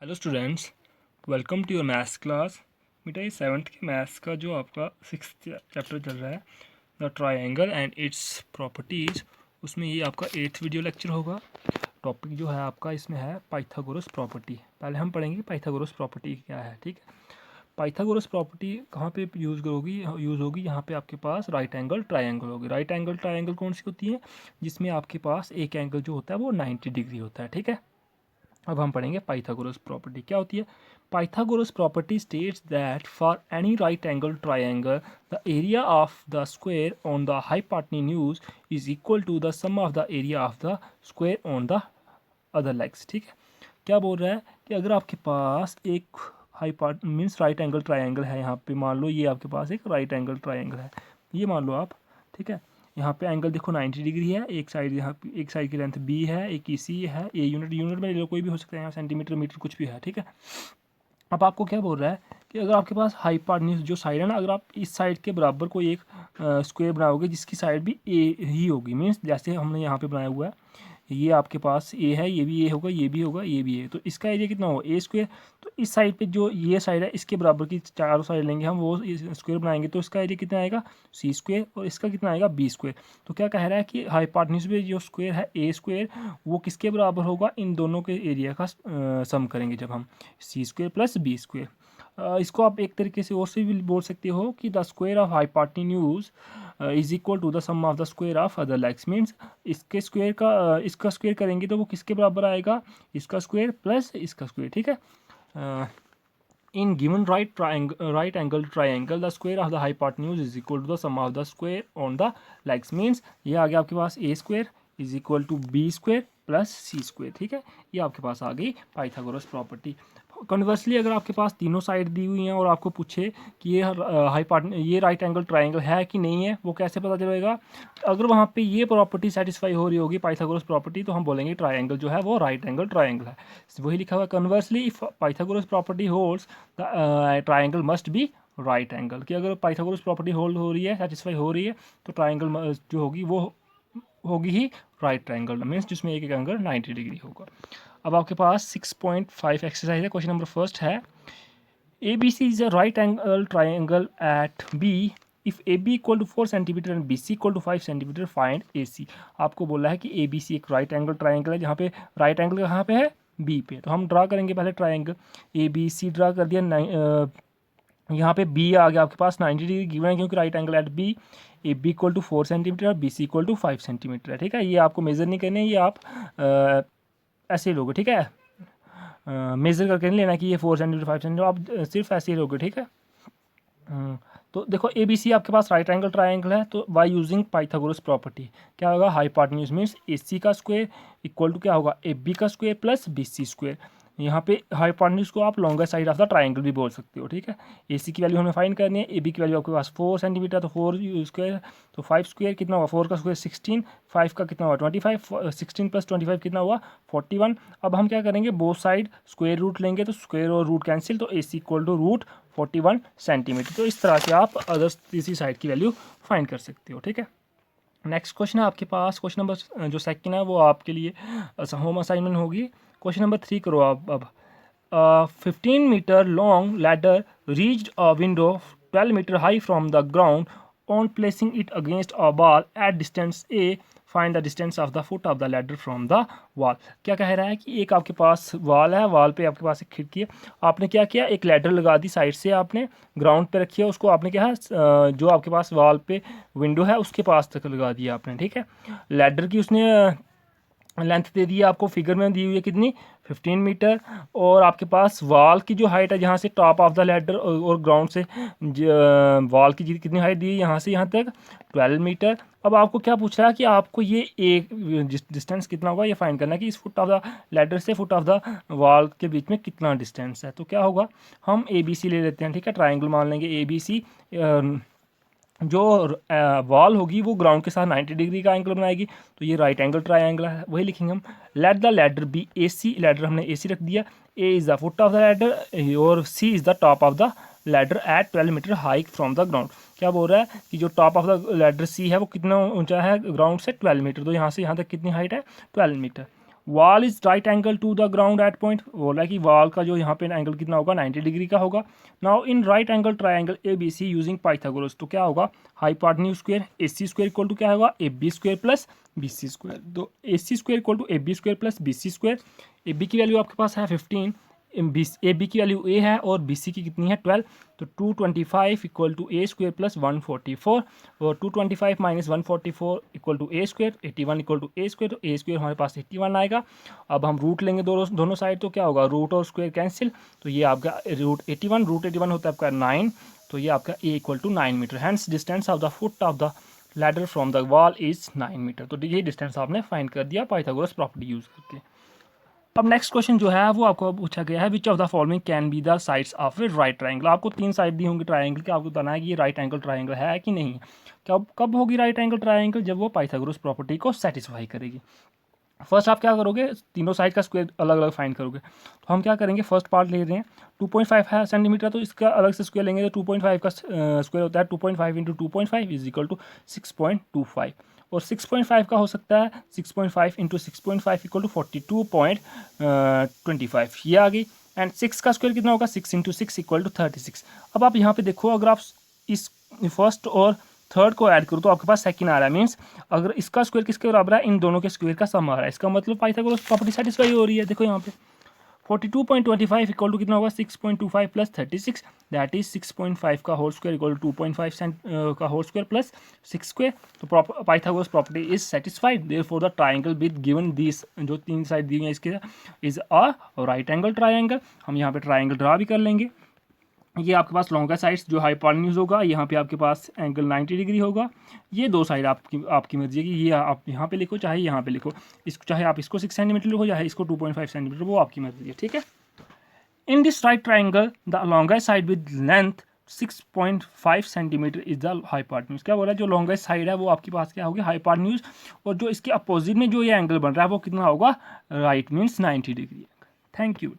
Hello students, welcome to your maths class. बेटा ये seventh के मैथ्स का जो आपका सिक्स चैप्टर चल रहा है, the triangle and it's properties, उसमें ये आपका 8th वीडियो लेक्चर होगा। टॉपिक जो है आपका इसमें है पाइथागोरस प्रॉपर्टी। पहले हम पढ़ेंगे पाइथागोरस प्रॉपर्टी क्या है, ठीक है। पाइथागोरस प्रॉपर्टी कहाँ पे यूज़ होगी यहाँ पे आपके पास राइट एंगल ट्रायंगल होगी। राइट एंगल ट्रायंगल कौन सी होती है? जिसमें आपके पास एक एंगल जो होता है वो 90 डिग्री होता है, ठीक है। अब हम पढ़ेंगे पाइथागोरस प्रॉपर्टी क्या होती है। Pythagoras property states that for any right angle triangle the area of the square on the hypotenuse is equal to the sum of the area of the square on the other legs, ठीक है। क्या बोल रहा है कि अगर आपके पास एक हाइपोट मीन्स राइट एंगल ट्रायंगल है, यहाँ पे मान लो ये आपके पास एक राइट एंगल ट्रायंगल है, ये मान लो आप, ठीक है। यहाँ पे एंगल देखो 90 डिग्री है, एक साइड यहाँ एक साइड की लेंथ बी है, एक ई सी है, ए यूनिट में ले लो, कोई भी हो सकता है, यहाँ सेंटीमीटर मीटर कुछ भी है, ठीक है। अब आपको क्या बोल रहा है कि अगर आपके पास हाइपोटेन्यूज जो साइड है ना, अगर आप इस साइड के बराबर कोई एक स्क्वायर बनाओगे जिसकी साइड भी ए ही होगी, मीन्स जैसे हमने यहाँ पे बनाया हुआ है, ये आपके पास ए है, ये भी ए होगा, ये भी होगा, ये भी ए, तो इसका एरिया कितना होगा ए स्क्वायर। तो इस साइड पे जो ये साइड है इसके बराबर की चारों साइड लेंगे हम, वो स्क्वायर बनाएंगे, तो इसका एरिया कितना आएगा सी स्क्वायर, और इसका कितना आएगा बी स्क्वायर। तो क्या कह रहा है कि हाइपोटेन्यूज पे जो स्क्वायर है ए स्क्वायर, वो किसके बराबर होगा, इन दोनों के एरिया का सम करेंगे जब हम, सी स्क्वायर प्लस बी स्क्वायर। इसको आप एक तरीके से और से भी बोल सकते हो कि the square of hypotenuse is equal to the sum of the square of other legs, means इसके स्क्वायर का इसका स्क्वायर करेंगे तो वो किसके बराबर आएगा, इसका स्क्वायर प्लस इसका स्क्वायर, ठीक है। In given right angle triangle the square of the hypotenuse is equal to the sum of the square on the legs, means ये आ गया आपके पास A square is equal to B square plus C square, ठीक है। ये आपके पास आ गई पाइथागोरस प्रॉपर्टी। कन्वर्सली अगर आपके पास तीनों साइड दी हुई हैं और आपको पूछे कि ये राइट एंगल ट्रायंगल है कि नहीं है, वो कैसे पता चलेगा? अगर वहाँ पे ये प्रॉपर्टी सेटिस्फाई हो रही होगी पाइथागोरस प्रॉपर्टी, तो हम बोलेंगे ट्रायंगल जो है वो राइट एंगल ट्रायंगल है। वही लिखा हुआ है, conversely if Pythagoras property holds the triangle must be right angle, कि अगर पाइथागोरस प्रॉपर्टी होल्ड हो रही है, सेटिस्फाई हो रही है, तो ट्रायंगल जो होगी वो होगी ही राइट ट्रायंगल, मीन्स जिसमें एक एंगल 90 डिग्री होगा। अब आपके पास 6.5 एक्सरसाइज है। क्वेश्चन नंबर फर्स्ट है, A B C is a right angle triangle at B if A B equal to 4 centimetre and B C equal to 5 centimetre, find A C. आपको बोला है कि ए बी सी एक राइट एंगल ट्राइंगल है, जहाँ पे right angle कहाँ पे है, बी पे। तो हम ड्रा करेंगे पहले triangle, A B C draw कर दिया। यहाँ पे बी आ गया आपके पास 90 डिग्री गिवन है, क्योंकि right angle at B, A B equal to 4 centimetre और B C equal to 5 centimetre है, ठीक है। ये आपको मेजर नहीं करने, ये आप ऐसे लोगे, ठीक है। मेजर करके नहीं लेना कि ये 4 सेंटीमीटर 5 सेंटीमीटर, आप सिर्फ ऐसे ही लोगे, ठीक है। तो देखो ए बी सी आपके पास राइट एंगल ट्रायंगल है, तो बाय यूजिंग पाइथागोरस प्रॉपर्टी क्या होगा, हाइपोटेन्यूज मीन्स ए सी का स्क्वायर इक्वल टू क्या होगा, ए बी का square plus B C square. यहाँ पे हाइपोटेन्यूज को आप longer side of the triangle भी बोल सकते हो, ठीक है। ए सी की वैल्यू हमें फाइंड करनी है, ए बी की वैल्यू आपके पास 4 सेंटीमीटर, तो 4 स्क्वायर, तो 5 स्क्वायर कितना हुआ, 4 का स्क्वायर 16, 5 का कितना हुआ 25, 16 प्लस 25 कितना हुआ 41। अब हम क्या करेंगे, बोथ साइड स्क्वायर रूट लेंगे, तो स्क्वायर और रूट कैंसिल, तो A C equal to root 41 centimetre. तो इस तरह से आप अदर तीसरी साइड की वैल्यू फाइंड कर सकते हो, ठीक है। नेक्स्ट क्वेश्चन है आपके पास, क्वेश्चन नंबर जो सेकंड है वो आपके लिए होम असाइनमेंट होगी। क्वेश्चन नंबर 3 करो आप। अब 15 metre long ladder reached a window 12 metre high from the ground on placing it against a wall at distance a, find the distance of the foot of the ladder from the wall. क्या कह रहा है कि एक आपके पास wall है, wall पे आपके पास एक खिड़की है, आपने क्या किया, एक लैडर लगा दी साइड से, आपने ग्राउंड पे रखी है, उसको आपने क्या है जो आपके पास वॉल पे विंडो है उसके पास तक लगा दिया आपने, ठीक है। लैडर की उसने लेंथ दे दी है आपको, फिगर में दी हुई है कितनी 15 मीटर, और आपके पास वॉल की जो हाइट है जहाँ से टॉप ऑफ द लैडर और ग्राउंड से वॉल की कितनी हाइट दी है यहाँ से यहाँ तक 12 मीटर। अब आपको क्या पूछ रहा है कि आपको ये एक डिस्टेंस कितना होगा ये फाइंड करना है कि इस फुट ऑफ द लैडर से फुट ऑफ द वॉल के बीच में कितना डिस्टेंस है। तो क्या होगा, हम ए बी सी ले लेते हैं, ठीक है, ट्राइंगल मान लेंगे ए बी सी। जो वॉल होगी वो ग्राउंड के साथ 90 डिग्री का एंगल बनाएगी, तो ये राइट एंगल ट्रायंगल है, वही लिखेंगे हम। Let the ladder be A C, ladder हमने ए सी रख दिया, A is the foot of the ladder और C is the top of the ladder at 12 metre height from the ground. क्या बोल रहा है कि जो top of the ladder C है वो कितना ऊंचा है ग्राउंड से 12 मीटर, तो यहाँ से यहाँ तक कितनी हाइट है 12 metre. Wall is right angle to the ground at point, बोला है कि वॉल का जो यहाँ पे एंगल कितना होगा 90 डिग्री का होगा। Now in right angle triangle A B C using Pythagoras, तो क्या होगा hypotenuse square A C square equal to क्या होगा A B square plus B C square. तो A C square equal to A B square plus B C square. A B की value आपके पास है 15, ए बी की वैल्यू ए है और बी सी की कितनी है 12, तो 225 equal to a square plus 144 और 225 minus 144 equal to a square, 81 equal to a square, तो ए स्क्वायर हमारे पास 81 आएगा। अब हम रूट लेंगे दोनों साइड, तो क्या होगा रूट और स्क्वायर कैंसिल, तो ये आपका रूट 81 होता है आपका 9, तो ये आपका A equal to 9 metre. Hence distance of the foot of the ladder from the wall is 9 metre. तो ये डिस्टेंस आपने फाइंड कर दिया पाइथागोरस प्रॉपर्टी यूज करके। अब नेक्स्ट क्वेश्चन जो है वो आपको पूछा गया है which of the following can be the sides of A right triangle. आपको 3 साइड दी होंगी ट्राइंगल के, आपको बताना है कि ये राइट एंगल ट्राइंगल है कि नहीं। कब होगी राइट एंगल ट्राइंगल, जब वो पाइथागोरस प्रॉपर्टी को सेटिस्फाई करेगी। फर्स्ट आप क्या करोगे, तीनों साइड का स्क्वायर अलग अलग फाइंड करोगे। तो हम क्या करेंगे, फर्स्ट पार्ट ले रहे हैं 2.5 है सेंटीमीटर, तो इसका अलग से स्क्वायर लेंगे, तो 2.5 का स्क्वायर होता है 2.5 इंटू 2.5 इज इक्वल टू 6.25, और 6.5 का हो सकता है 6.5 इंटू 6.5 इक्वल टू 42.25, ये आ गई। एंड 6 का स्क्वायर कितना होगा, 6 इंटू 6 इक्वल टू 36। अब आप यहाँ पे देखो, अगर आप इस फर्स्ट और थर्ड को ऐड करो तो आपके पास सेकंड आ रहा है, मीन्स अगर इसका स्क्वायर किसके बराबर है, इन दोनों के स्क्वायर का सम आ रहा है, इसका मतलब पाइथागोरस प्रॉपर्टी सेटिस्फाई हो रही है। देखो यहाँ पे 42.25 इक्वल टू कितना होगा 6.25 प्लस 36, दैट इज 6.5 का होल स्क्वायर इक्वल टू 2.5 का होल स्क्वायर प्लस 6 स्क्वायर। तो Pythagoras property is satisfied, therefore the triangle with given this, जो 3 साइड दी हुई है इसके, is a right angle triangle. हम यहाँ पे ट्राइंगल ड्रा भी कर लेंगे। ये आपके पास लॉन्गर साइड्स जो हाइपोटेन्यूज होगा, यहाँ पे आपके पास एंगल 90 डिग्री होगा। ये दो साइड आपकी मर्जी है कि ये आप यहाँ पे लिखो चाहे यहाँ पे लिखो, इसको चाहे आप इसको 6 सेंटीमीटर लिखो चाहे इसको 2.5 सेंटीमीटर, वो आपकी मर्जी है, ठीक है। In this right triangle the longer side with length 6.5 centimetre is the hypotenuse. क्या बोल रहा है, जो लॉन्गर साइड है वो आपके पास क्या होगी हाइपोटेन्यूज, और जो इसके अपोजिट में जो ये एंगल बन रहा है वो कितना होगा, right means 90 degree. Thank you.